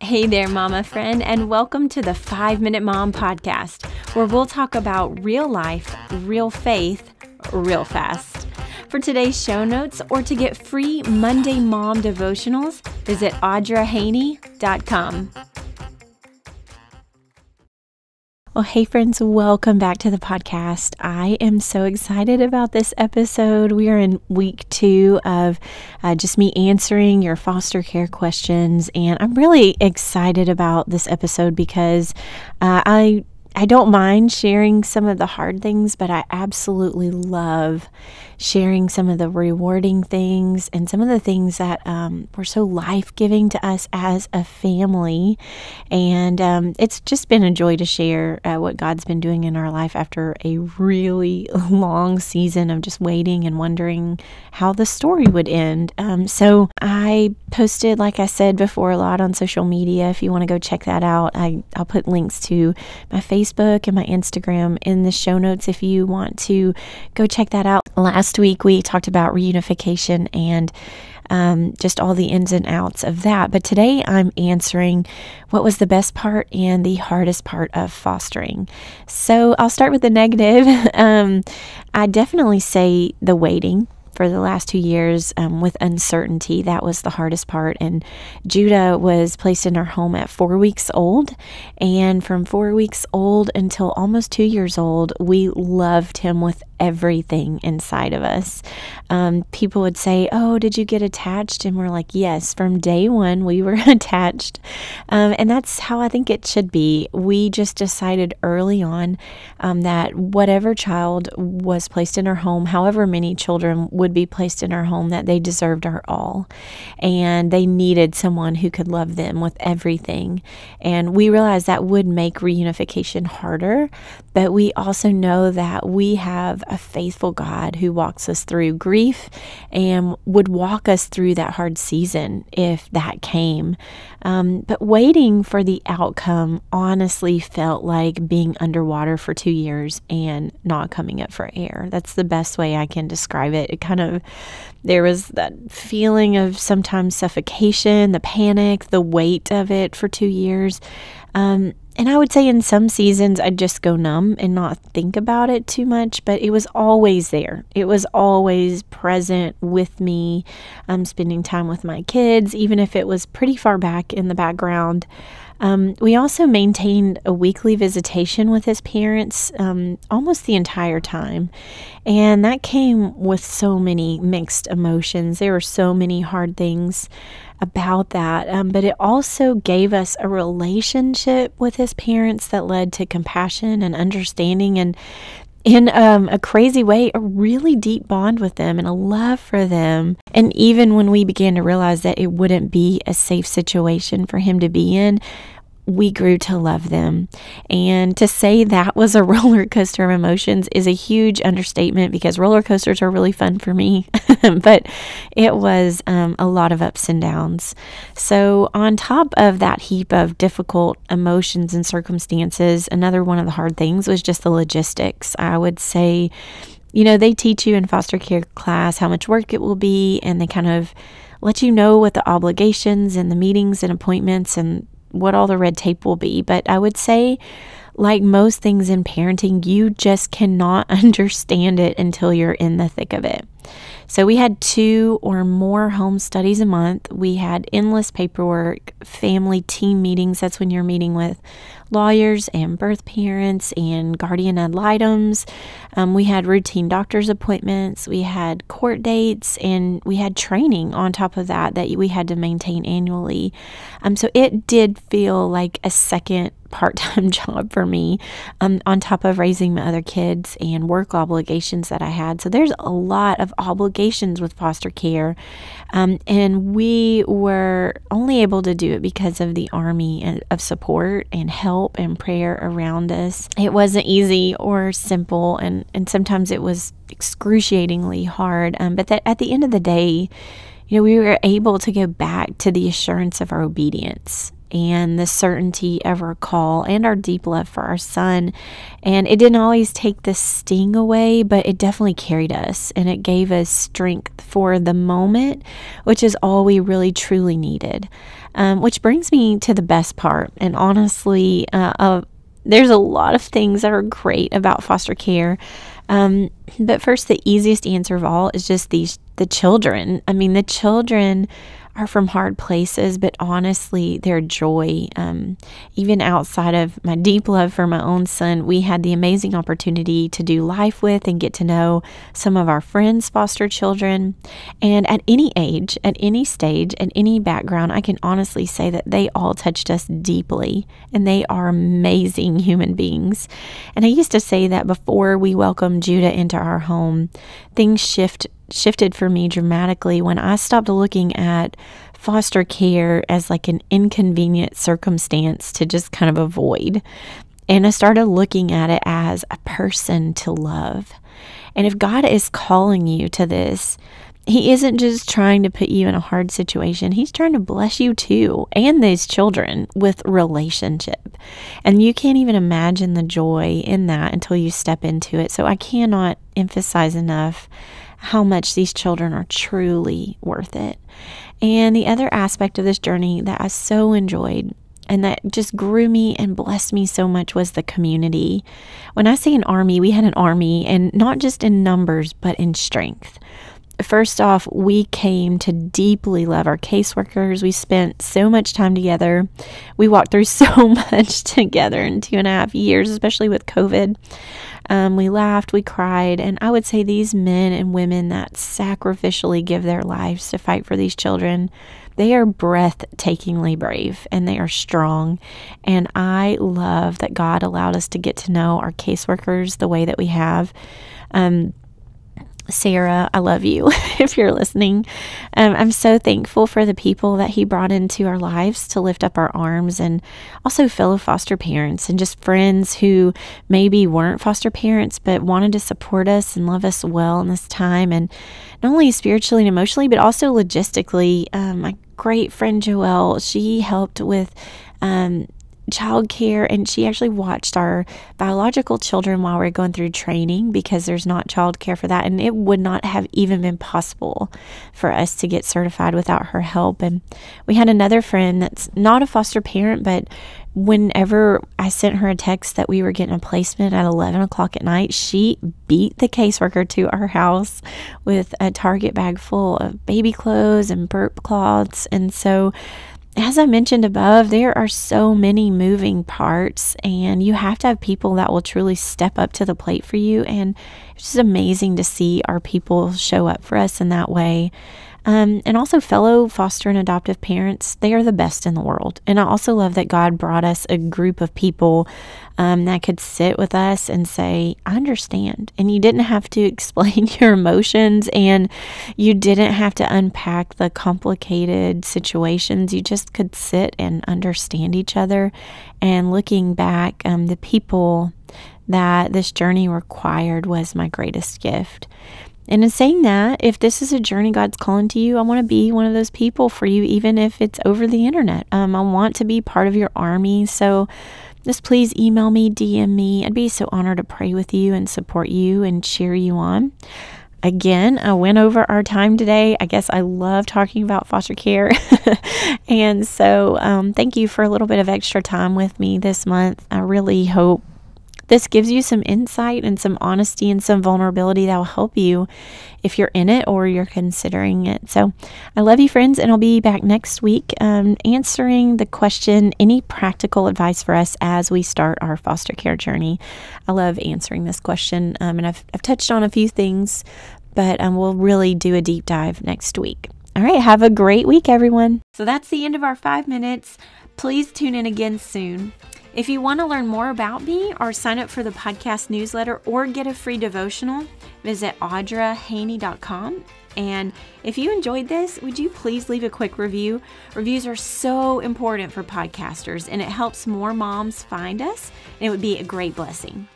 Hey there, mama friend, and welcome to the 5-Minute Mom Podcast, where we'll talk about real life, real faith, real fast. For today's show notes or to get free Monday Mom devotionals, visit audrahaney.com. Well, hey friends, welcome back to the podcast. I am so excited about this episode. We are in week 2 of just me answering your foster care questions, and I'm really excited about this episode because I don't mind sharing some of the hard things, but I absolutely love sharing some of the rewarding things and some of the things that were so life-giving to us as a family. And it's just been a joy to share what God's been doing in our life after a really long season of just waiting and wondering how the story would end. So I posted, like I said before, a lot on social media. If you want to go check that out, I'll put links to my Facebook and my Instagram in the show notes if you want to go check that out. Last week we talked about reunification and just all the ins and outs of that. But today I'm answering what was the best part and the hardest part of fostering. So I'll start with the negative. I definitely say the waiting. For the last 2 years with uncertainty, that was the hardest part. And Judah was placed in our home at 4 weeks old. And from 4 weeks old until almost 2 years old, we loved him with everything inside of us. People would say, "Oh, did you get attached?" And we're like, yes, from day one, we were attached. And that's how I think it should be. We just decided early on that whatever child was placed in our home, however many children would be placed in our home, that they deserved our all. And they needed someone who could love them with everything. And we realized that would make reunification harder, but we also know that we have a faithful God who walks us through grief and would walk us through that hard season if that came. But waiting for the outcome honestly felt like being underwater for 2 years and not coming up for air. That's the best way I can describe it. There was that feeling of sometimes suffocation, the panic, the weight of it for 2 years. And I would say in some seasons I'd just go numb and not think about it too much, but it was always there. It was always present with me, spending time with my kids, even if it was pretty far back in the background. We also maintained a weekly visitation with his parents almost the entire time. And that came with so many mixed emotions. There were so many hard things about that. But it also gave us a relationship with his parents that led to compassion and understanding, and in a crazy way, a really deep bond with them and a love for them. And even when we began to realize that it wouldn't be a safe situation for him to be in, we grew to love them. And to say that was a roller coaster of emotions is a huge understatement, because roller coasters are really fun for me, but it was a lot of ups and downs. So on top of that heap of difficult emotions and circumstances, another one of the hard things was just the logistics. I would say, they teach you in foster care class how much work it will be, and they kind of let you know what the obligations and the meetings and appointments and what all the red tape will be. But I would say, like most things in parenting, you just cannot understand it until you're in the thick of it. So we had 2 or more home studies a month. We had endless paperwork, family team meetings. That's when you're meeting with lawyers and birth parents and guardian ad litems. We had routine doctor's appointments. We had court dates, and we had training on top of that we had to maintain annually. So it did feel like a second part-time job for me, on top of raising my other kids and work obligations that I had. So there's a lot of obligations with foster care, and we were only able to do it because of the army of support and help and prayer around us. It wasn't easy or simple, and sometimes it was excruciatingly hard, but that at the end of the day, we were able to go back to the assurance of our obedience. and the certainty of our call and our deep love for our son. And it didn't always take the sting away, but it definitely carried us, and it gave us strength for the moment, which is all we really truly needed. Which brings me to the best part. And honestly, there's a lot of things that are great about foster care. But first, the easiest answer of all is just the children. I mean, the children are from hard places, but honestly, their joy, even outside of my deep love for my own son, we had the amazing opportunity to do life with and get to know some of our friends' foster children. And at any age, at any stage, at any background, I can honestly say that they all touched us deeply, and they are amazing human beings. And I used to say that before we welcomed Judah into our home, things shifted for me dramatically when I stopped looking at foster care as like an inconvenient circumstance to just kind of avoid. And I started looking at it as a person to love. And if God is calling you to this, He isn't just trying to put you in a hard situation. He's trying to bless you too, and these children, with relationship. And you can't even imagine the joy in that until you step into it. So I cannot emphasize enough how much these children are truly worth it. And the other aspect of this journey that I so enjoyed and that just grew me and blessed me so much was the community. When I say an army, we had an army, and not just in numbers, but in strength. First off, we came to deeply love our caseworkers. We spent so much time together. We walked through so much together in 2.5 years, especially with COVID. We laughed, we cried, and I would say these men and women that sacrificially give their lives to fight for these children, they are breathtakingly brave, and they are strong. And I love that God allowed us to get to know our caseworkers the way that we have. Sarah, I love you if you're listening. I'm so thankful for the people that He brought into our lives to lift up our arms, and also fellow foster parents and just friends who maybe weren't foster parents but wanted to support us and love us well in this time, and not only spiritually and emotionally but also logistically. My great friend Joelle, she helped with childcare, and she actually watched our biological children while we were going through training, because there's not childcare for that, and it would not have even been possible for us to get certified without her help. And we had another friend that's not a foster parent, but whenever I sent her a text that we were getting a placement at 11 o'clock at night, she beat the caseworker to our house with a Target bag full of baby clothes and burp cloths. And so, as I mentioned above, there are so many moving parts, and you have to have people that will truly step up to the plate for you. And it's just amazing to see our people show up for us in that way. And also fellow foster and adoptive parents, they are the best in the world. And I also love that God brought us a group of people that could sit with us and say, I understand. And you didn't have to explain your emotions, and you didn't have to unpack the complicated situations. You just could sit and understand each other. And looking back, the people that this journey required was my greatest gift. And in saying that, if this is a journey God's calling to you, I want to be one of those people for you, even if it's over the internet. I want to be part of your army. So just please email me, DM me. I'd be so honored to pray with you and support you and cheer you on. Again, I went over our time today. I guess I love talking about foster care. And so thank you for a little bit of extra time with me this month. I really hope this gives you some insight and some honesty and some vulnerability that will help you if you're in it or you're considering it. So I love you, friends, and I'll be back next week answering the question, any practical advice for us as we start our foster care journey. I love answering this question, and I've touched on a few things, but we'll really do a deep dive next week. All right, have a great week, everyone. So that's the end of our 5 minutes. Please tune in again soon. If you want to learn more about me or sign up for the podcast newsletter or get a free devotional, visit audrahaney.com. And if you enjoyed this, would you please leave a quick review? Reviews are so important for podcasters, and it helps more moms find us, and it would be a great blessing.